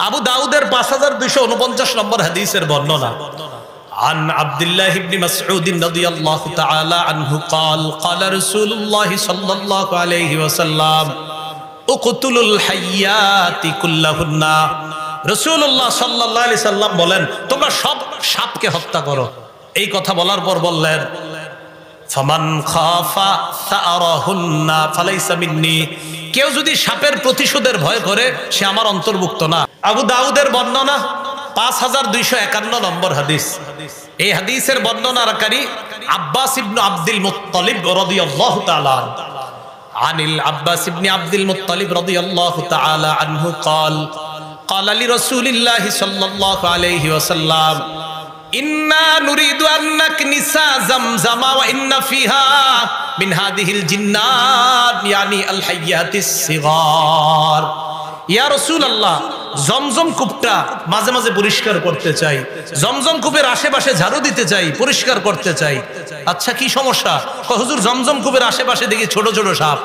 আবু দাউদের 5249 নম্বর হাদিসের বর্ণনা। عن عبد الله بن مسعود رضي الله تعالى عنه قال قال رسول الله صلى الله عليه وسلم اقتلوا الحيات كلهن। রাসূলুল্লাহ সাল্লাল্লাহু আলাইহি সাল্লাম বলেন, তোমরা সব সাপকে হত্যা করো। এই কথা বলার পর বললেন, ফামান খাফা সারাহুন্না ফালাইসা মিন্নি। কেউ যদি সাপের প্রতিশোধের ভয় করে সে আমার অন্তর্ভুক্ত না। আবু দাউদের বর্ণনা 5251 নম্বর হাদিস। এই হাদিসের বর্ণনাকারী আব্বাস ইবনে আব্দুল মুত্তালিব রাদিয়াল্লাহু তাআলা আনিল আব্বাস ইবনে আব্দুল মুত্তালিব রাদিয়াল্লাহু তাআলা আনহু قال قال لرسول الله صلى الله عليه وسلم إنا نريد أن نكنس زمزم وإن فيها من هذه الجنات يعني الحيات الصغار। ইয়া রাসূলুল্লাহ, জমজম কূপটা মাঝে মাঝে পরিষ্কার করতে চাই, জমজম কূপের আশেপাশে ঝাড়ু দিতে চাই, পরিষ্কার করতে চাই। আচ্ছা কি সমস্যা? হুজুর জমজম কূপের আশেপাশে দেখি ছোট ছোট সাপ।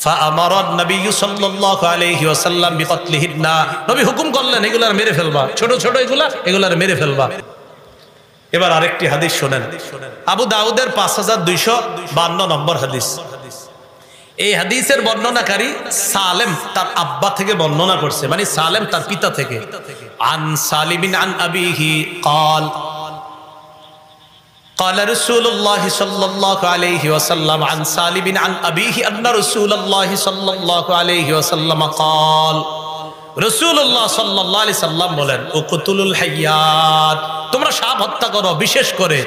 ফাআমারা নবী সাল্লাল্লাহু আলাইহি ওয়াসাল্লাম বিকতলিহিন্না। নবী হুকুম করলেন এগুলার মেরে ফেলবা, ছোট ছোট এগুলার মেরে ফেলবা। এবার আরেকটি হাদিস শুনেন, আবু দাউদের 5252 নম্বর হাদিস। এই হাদিসের বর্ণনাকারী সালেম তার আব্বা থেকে বর্ণনা করছে, মানে সালেম তার পিতা থেকে। আন সালিমিন আন আবিহি قال قال رسول الله صلى الله عليه وسلم عن سالم عن أبيه أن رسول الله صلى الله عليه وسلم قال রাসূলুল্লাহ সাল্লাল্লাহু আলাইহি সাল্লাম বলেন, উকতুলুল হাইয়াত, তোমরা সাপ হত্যা করো, বিশেষ করে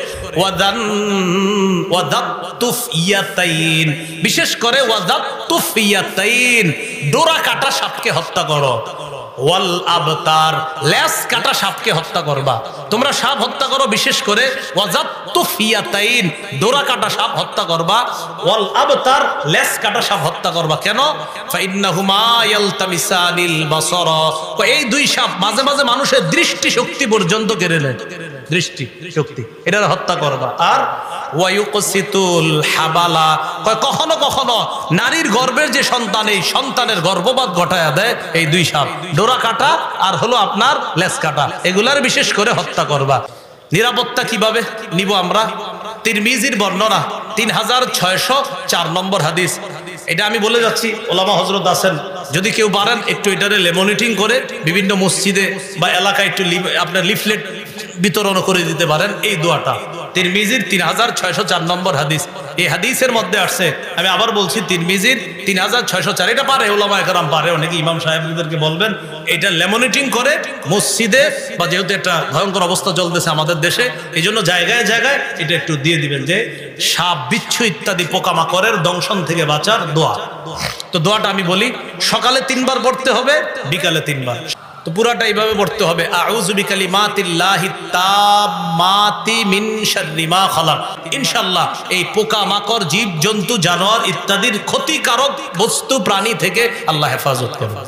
ওয়াদাতুফিয়াতাইন, বিশেষ করে ওয়াদাতুফিয়াতাইন, ডোরা কাটা সাপকে হত্যা করো। ওয়াল আবতার, লেজ কাটা সাপকে হত্যা করবা। তোমরা সাপ হত্যা করো, বিশেষ করে ওয়াজাতুফিয়াতাইন, ডোরা কাটা সাপ হত্যা করবা। ওয়াল আবতার, লেজ কাটা সাপ হত্যা করবা। কেন? ফাইন্নাহুমা ইয়ালতামিসানিল বাসারা, এই দুই সাপ মাঝে মাঝে মানুষের দৃষ্টি শক্তি পর্যন্ত কেড়ে নেয়, দৃষ্টি শক্তি, এটার হত্যা করবা। আর ওয়ায়ুকসিতুল হাবালা, কখনো কখনো নারীর গর্ভের যে সন্তান, এই সন্তানের গর্ভপাত ঘটায়া দেয় এই দুই সাপ, ডোরা কাটা আর হলো আপনার লেজ কাটা, এগুলার বিশেষ করে হত্যা করবা। নিরাপত্তা কিভাবে নিব আমরা? তিরমিজির বর্ণনা 3604 নম্বর হাদিস। এটা আমি বলে যাচ্ছি, ওলামা হযরত আছেন, যদি কেউ পারেন একটু এটারে লেমনিটিং করে বিভিন্ন মসজিদে বা এলাকায় একটু আপনার লিফলেট বিতরণ করে দিতে পারেন। এই দোয়াটা তিরমিজির 3604 নম্বর হাদিস। এই হাদিসের মধ্যে আসছে, আমি আবার বলছি, তিরমিজির 3604। এটা পারে ওলামা একরাম পারে, অনেকে ইমাম সাহেবদেরকে বলবেন এটা লেমনিটিং করে মসজিদে, বা যেহেতু একটা ভয়ঙ্কর অবস্থা চলতেছে আমাদের দেশে, এই জন্য জায়গায় জায়গায় এটা একটু দিয়ে দিবেন, যে সাপ, বিচ্ছু ইত্যাদি পোকামাকড়ের দংশন থেকে বাঁচার দোয়া। তো দোয়াটা আমি বলি, সকালে 3 বার পড়তে হবে, বিকালে 3 বার। তো পুরাটা এইভাবে পড়তে হবে, আউযু বিকালিমাতিল্লাহিত তাম্মাতি মিন শাররি মা খালাক। ইনশাআল্লাহ এই পোকা মাকড়, জীব জন্তু, জানোয়ার ইত্যাদির ক্ষতিকারক বস্তু প্রাণী থেকে আল্লাহ হেফাজত করবে।